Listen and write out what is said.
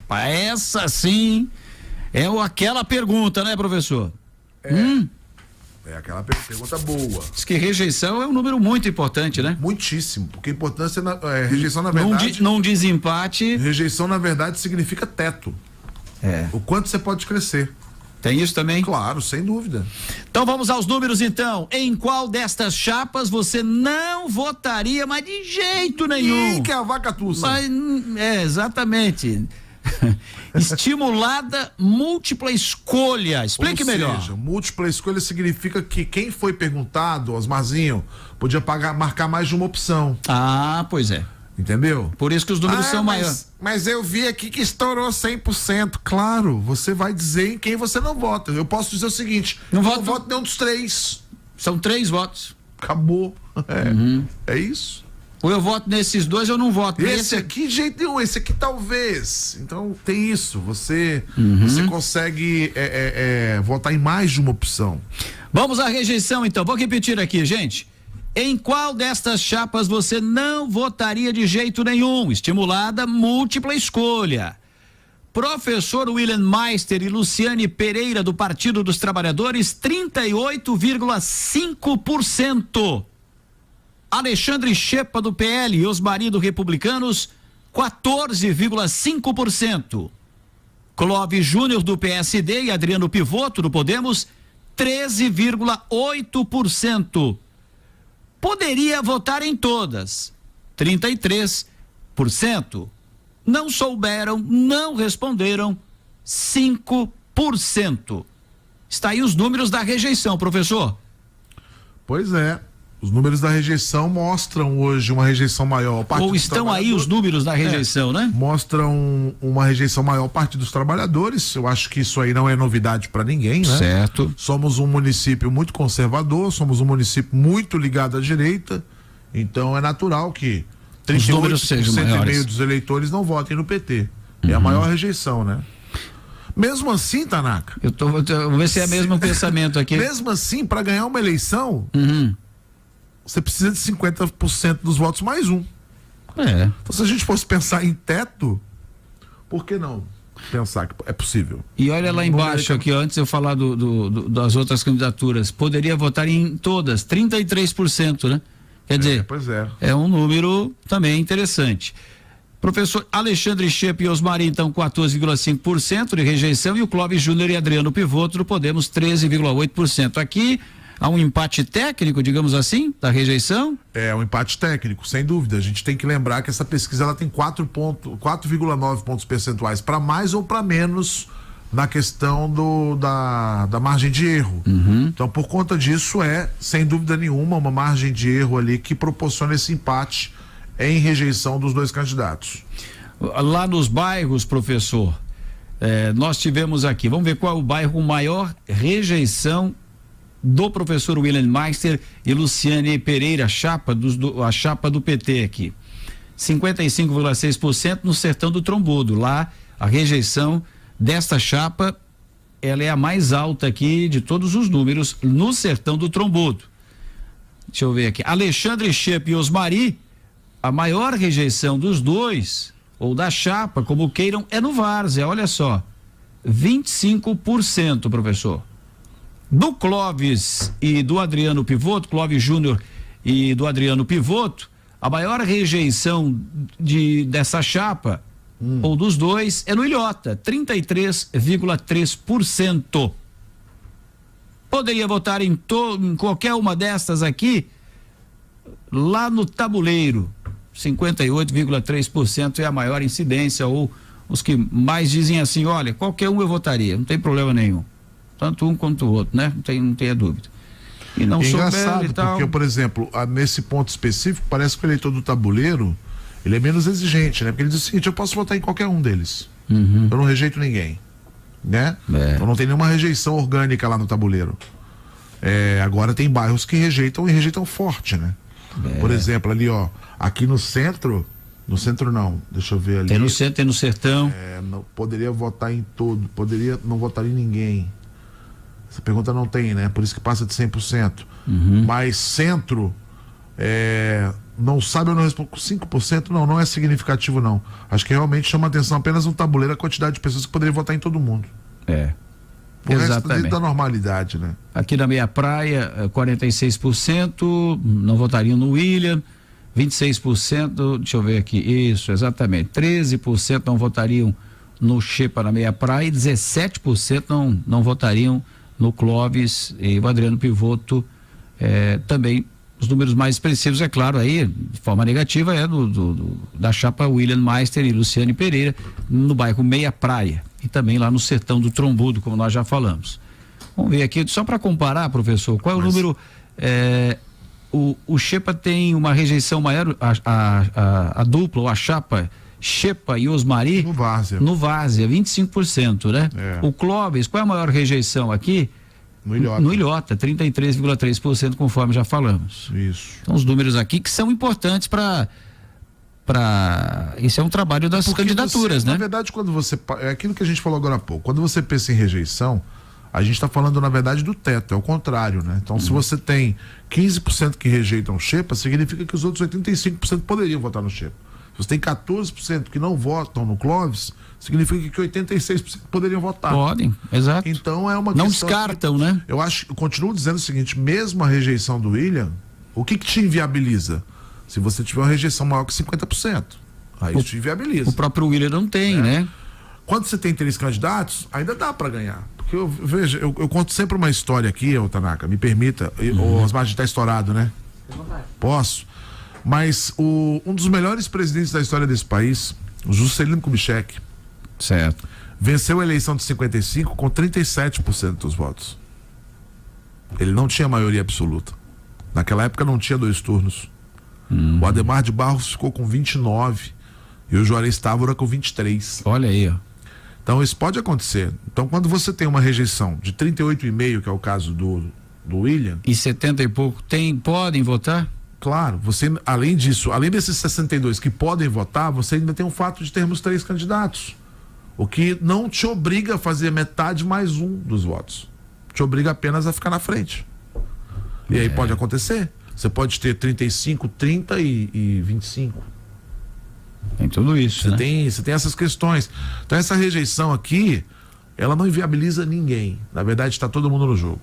chapa. Essa sim é aquela pergunta, né, professor? É aquela pergunta boa. Diz que rejeição é um número muito importante, né? Muitíssimo, porque importância rejeição na verdade. Num desempate. Rejeição na verdade significa teto. O quanto você pode crescer. Tem isso também? Claro, sem dúvida. Então vamos aos números então. Em qual destas chapas você não votaria, mas de jeito nenhum? Ih, que é a vaca tussa. Exatamente. Estimulada múltipla escolha. Explique melhor. Ou seja, múltipla escolha significa que quem foi perguntado, Osmarzinho, podia marcar mais de uma opção. Ah, pois é. Entendeu? Por isso que os números são maiores. Mas eu vi aqui que estourou 100%. Claro, você vai dizer em quem você não vota. Eu posso dizer o seguinte: não voto nenhum dos 3. São 3 votos. Acabou. É isso. Ou eu voto nesses 2 ou eu não voto. Esse aqui, de jeito nenhum. Esse aqui talvez. Então tem isso. Você consegue votar em mais de uma opção. Vamos à rejeição então. Vou repetir aqui, gente. Em qual destas chapas você não votaria de jeito nenhum? Estimulada múltipla escolha. Professor William Meister e Luciane Pereira do Partido dos Trabalhadores, 38,5%. Alexandre Chepa do PL e Osmari do Republicanos, 14,5%. Clóvis Júnior do PSD e Adriano Pivotto do Podemos, 13,8%. Poderia votar em todas, 33%. Não souberam, não responderam, 5%. Está aí os números da rejeição, professor. Pois é. Os números da rejeição mostram hoje uma rejeição maior. Ou estão aí os números da rejeição, né? Mostram uma rejeição maior parte dos trabalhadores. Eu acho que isso aí não é novidade para ninguém, né? Certo. Somos um município muito conservador, somos um município muito ligado à direita. Então é natural que 38,5% dos eleitores não votem no PT. É a maior rejeição, né? Mesmo assim, Tanaka. Vou ver se é o mesmo pensamento aqui. Mesmo assim, para ganhar uma eleição, você precisa de 50% dos votos mais um. Então, se a gente fosse pensar em teto, por que não pensar que é possível? E olha lá embaixo aqui, antes de eu falar das outras candidaturas, poderia votar em todas, 33%, né? Quer dizer, é um número também interessante. Professor Alexandre Chepa e Osmari, então, 14,5% de rejeição, e o Clóvis Júnior e Adriano Pivotto do Podemos, 13,8%. Aqui há um empate técnico, digamos assim, da rejeição? É um empate técnico, sem dúvida. A gente tem que lembrar que essa pesquisa ela tem 4,9 pontos percentuais para mais ou para menos na questão da margem de erro. Então, por conta disso, sem dúvida nenhuma, uma margem de erro ali que proporciona esse empate em rejeição dos 2 candidatos. Lá nos bairros, professor, nós tivemos aqui, vamos ver qual é o bairro com maior rejeição do professor William Meister e Luciane Pereira, a chapa do PT aqui. 55,6% no Sertão do Trombudo. Lá, a rejeição desta chapa, ela é a mais alta aqui de todos os números no Sertão do Trombudo. Deixa eu ver aqui. Alexandre Chepa e Osmari, a maior rejeição dos 2, ou da chapa, como queiram, é no Várzea, olha só. 25%, professor. Do Clóvis e do Adriano Pivotto, Clóvis Júnior e do Adriano Pivotto, a maior rejeição dessa chapa, ou dos 2, é no Ilhota, 33,3%. Poderia votar em qualquer uma destas aqui, lá no Tabuleiro, 58,3% é a maior incidência, ou os que mais dizem assim, olha, qualquer um eu votaria, não tem problema nenhum. Tanto um quanto o outro, né? Não tenha dúvida. E não engraçado, e tal. Porque, por exemplo, nesse ponto específico, parece que o eleitor do Tabuleiro, ele é menos exigente, né? Porque ele diz o seguinte, eu posso votar em qualquer um deles. Eu não rejeito ninguém, né? Então não tem nenhuma rejeição orgânica lá no Tabuleiro. Agora tem bairros que rejeitam e rejeitam forte, né? Por exemplo, ali, ó, aqui no centro não, deixa eu ver ali. Tem no centro, tem no sertão. Não, poderia votar em todo, poderia não votar em ninguém. Essa pergunta não tem, né? Por isso que passa de 100%. Mas centro, não sabe, eu não respondo. 5% não é significativo, não. Acho que realmente chama atenção apenas no tabuleiro a quantidade de pessoas que poderiam votar em todo mundo. O resto dentro da normalidade, né? Aqui na Meia Praia, 46% não votariam no William, 26%, deixa eu ver aqui, isso, exatamente, 13% não votariam no Xepa na Meia Praia e 17% não votariam no Clóvis, e o Adriano Pivotto também. Os números mais expressivos, é claro, aí, de forma negativa, é da chapa William Meister e Luciane Pereira, no bairro Meia Praia, e também lá no Sertão do Trombudo, como nós já falamos. Vamos ver aqui, só para comparar, professor, qual é o número. O Xepa tem uma rejeição maior, a dupla, ou a chapa Xepa e Osmari. No Várzea, 25%, né? O Clóvis, qual é a maior rejeição aqui? No Ilhota, 33,3%, conforme já falamos. Isso. Então, os números aqui que são importantes isso é um trabalho das candidaturas, né? Na verdade, quando você. É aquilo que a gente falou agora há pouco. Quando você pensa em rejeição, a gente está falando, na verdade, do teto, é o contrário, né? Então, se você tem 15% que rejeitam o Xepa, significa que os outros 85% poderiam votar no Xepa. Se você tem 14% que não votam no Clóvis, significa que 86% poderiam votar. Podem, exato. Então é uma não questão descartam, né? Eu continuo dizendo o seguinte, mesmo a rejeição do William, o que te inviabiliza? Se você tiver uma rejeição maior que 50%, aí isso te inviabiliza. O próprio William não tem, né? Quando você tem 3 candidatos, ainda dá para ganhar. Porque eu conto sempre uma história aqui, ô Tanaka, me permita, o Osmar está estourado, né? Posso? Mas um dos melhores presidentes da história desse país, o Juscelino Kubitschek, certo, venceu a eleição de 55 com 37% dos votos. Ele não tinha maioria absoluta. Naquela época não tinha 2 turnos. O Adhemar de Barros ficou com 29 e o Juarez Távora com 23. Olha aí, ó. Então isso pode acontecer. Então quando você tem uma rejeição de 38,5%, que é o caso do William, e 70 e pouco podem votar? Claro, você, além disso, além desses 62 que podem votar, você ainda tem o fato de termos 3 candidatos. O que não te obriga a fazer metade mais um dos votos. Te obriga apenas a ficar na frente. E aí pode acontecer. Você pode ter 35, 30 e 25. Tem tudo isso, Você tem essas questões. Então essa rejeição aqui, ela não inviabiliza ninguém. Na verdade, está todo mundo no jogo.